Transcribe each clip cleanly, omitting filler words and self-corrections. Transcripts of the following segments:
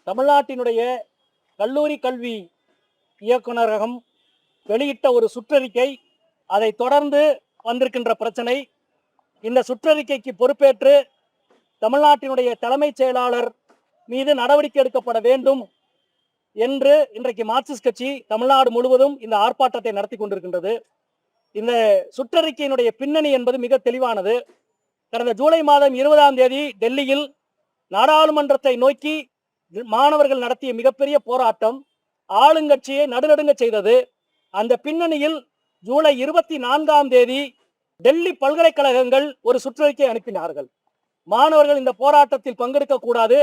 தமிழ்நாட்டினுடைய கல்லூரி கல்வி இயக்குநரகம் வெளியிட்ட ஒரு சுற்றறிக்கை, அதை தொடர்ந்து வந்திருக்கின்ற பிரச்சனை. இந்த சுற்றறிக்கைக்கு பொறுப்பேற்று தமிழ்நாட்டினுடைய தலைமைச் செயலாளர் மீது நடவடிக்கை எடுக்கப்பட வேண்டும் என்று இன்றைக்கு மார்க்சிஸ்ட் கட்சி தமிழ்நாடு முழுவதும் இந்த ஆர்ப்பாட்டத்தை நடத்தி கொண்டிருக்கின்றது. இந்த சுற்றறிக்கையினுடைய பின்னணி என்பது மிக தெளிவானது. கடந்த ஜூலை மாதம் 20ஆம் தேதி டெல்லியில் நாடாளுமன்றத்தை நோக்கி மாணவர்கள் நடத்திய மிகப்பெரிய போராட்டம் ஆளுங்கட்சியை நடுநடுங்க செய்தது. அந்த பின்னணியில் ஜூலை 24ஆம் தேதி டெல்லி பல்கலைக்கழகங்கள் ஒரு சுற்றறிக்கை அனுப்பினார்கள். மாணவர்கள் இந்த போராட்டத்தில் பங்கெடுக்க கூடாது,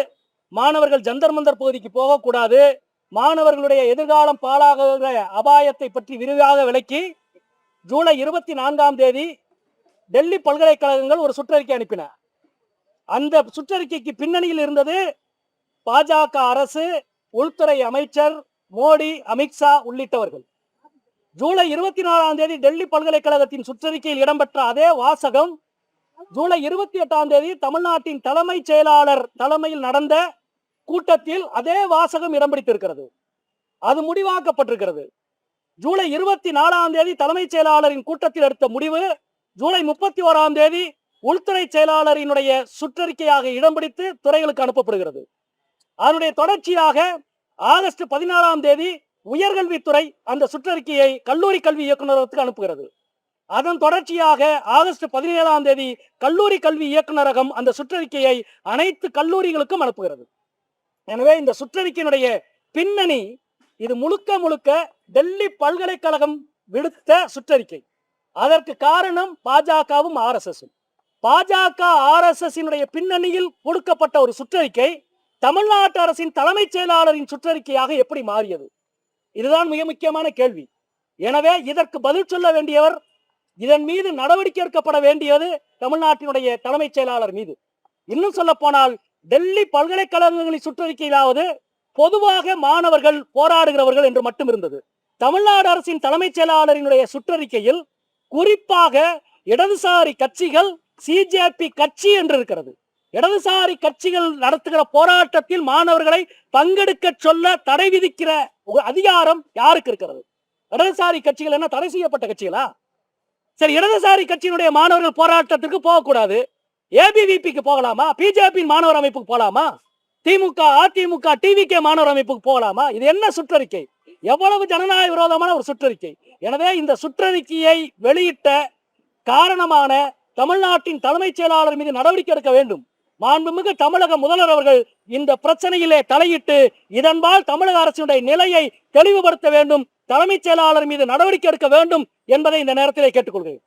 மாணவர்கள் ஜந்தர் மந்தர் பகுதிக்கு போகக்கூடாது, மாணவர்களுடைய எதிர்காலம் பாழாகிற அபாயத்தை பற்றி விரிவாக விளக்கி ஜூலை 24ஆம் தேதி டெல்லி பல்கலைக்கழகங்கள் ஒரு சுற்றறிக்கை அனுப்பின. அந்த சுற்றறிக்கைக்கு பின்னணியில் இருந்தது பாஜக அரசு, உள்துறை அமைச்சர் மோடி, அமித்ஷா உள்ளிட்டவர்கள். ஜூலை 24ஆம் தேதி டெல்லி பல்கலைக்கழகத்தின் சுற்றறிக்கையில் இடம்பெற்ற அதே வாசகம் ஜூலை 28ஆம் தேதி தமிழ்நாட்டின் தலைமைச் செயலாளர் தலைமையில் நடந்த கூட்டத்தில் அதே வாசகம் இடம் பிடித்திருக்கிறது. அது முடிவாக்கப்பட்டிருக்கிறது. ஜூலை 24ஆம் தேதி தலைமைச் செயலாளரின் கூட்டத்தில் எடுத்த முடிவு ஜூலை 31ஆம் தேதி உள்துறை செயலாளரினுடைய சுற்றறிக்கையாக இடம் பிடித்து துறைகளுக்கு அனுப்பப்படுகிறது. அதனுடைய தொடர்ச்சியாக ஆகஸ்ட் 14ஆம் தேதி உயர்கல்வித்துறை அந்த சுற்றறிக்கையை கல்லூரி கல்வி இயக்குநரகத்துக்கு அனுப்புகிறது. அதன் தொடர்ச்சியாக ஆகஸ்ட் 17ஆம் தேதி கல்லூரி கல்வி இயக்குநரகம் அந்த சுற்றறிக்கையை அனைத்து கல்லூரிகளுக்கும் அனுப்புகிறது. எனவே இந்த சுற்றறிக்கையினுடைய பின்னணி இது முழுக்க முழுக்க டெல்லி பல்கலைக்கழகம் விடுத்த சுற்றறிக்கை. அதற்கு காரணம் பாஜகவும் ஆர்எஸ்எஸும். பாஜக ஆர்எஸ்எஸ் பின்னணியில் கொடுக்கப்பட்ட ஒரு சுற்றறிக்கை தமிழ்நாட்டு அரசின் தலைமைச் செயலாளரின் சுற்றறிக்கையாக எப்படி மாறியது? இதுதான் மிக முக்கியமான கேள்வி. எனவே இதற்கு பதில் சொல்ல வேண்டியவர், இதன் மீது நடவடிக்கை எடுக்கப்பட வேண்டியது தமிழ்நாட்டினுடைய தலைமைச் செயலாளர் மீது. இன்னும் சொல்ல போனால் டெல்லி பல்கலைக்கழகங்களின் சுற்றறிக்கையிலாவது பொதுவாக மாணவர்கள் போராடுகிறவர்கள் என்று மட்டும் இருந்தது. தமிழ்நாடு அரசின் தலைமைச் செயலாளரினுடைய சுற்றறிக்கையில் குறிப்பாக இடதுசாரி கட்சிகள், சிஜேபி கட்சி என்று இருக்கிறது. இடதுசாரி கட்சிகள் நடத்துகிற போராட்டத்தில் மாணவர்களை பங்கெடுக்க சொல்ல தடை விதிக்கிற அதிகாரம் யாருக்கு இருக்கிறது? இடதுசாரி கட்சிகள் என்ன தடை செய்யப்பட்ட கட்சிகளா? சரி, இடதுசாரி கட்சியினுடைய மாணவர்கள் போராட்டத்திற்கு போகக்கூடாது, ஏபிவிபிக்கு போகலாமா? பிஜேபி மாணவர் அமைப்புக்கு போகலாமா? திமுக, அதிமுக, டிவிகே மாணவர் அமைப்புக்கு போகலாமா? இது என்ன சுற்றறிக்கை? எவ்வளவு ஜனநாயக விரோதமான ஒரு சுற்றறிக்கை! எனவே இந்த சுற்றறிக்கையை வெளியிட்ட காரணமான தமிழ்நாட்டின் தலைமைச் செயலாளர் மீது நடவடிக்கை எடுக்க வேண்டும். மாண்புமிகு தமிழக முதல்வர் அவர்கள் இந்த பிரச்சனையிலே தலையிட்டு இதன்பால் தமிழக அரசினுடைய நிலையை தெளிவுபடுத்த வேண்டும், தலைமைச் செயலாளர் மீது நடவடிக்கை எடுக்க வேண்டும் என்பதை இந்த நேரத்திலே கேட்டுக்கொள்கிறேன்.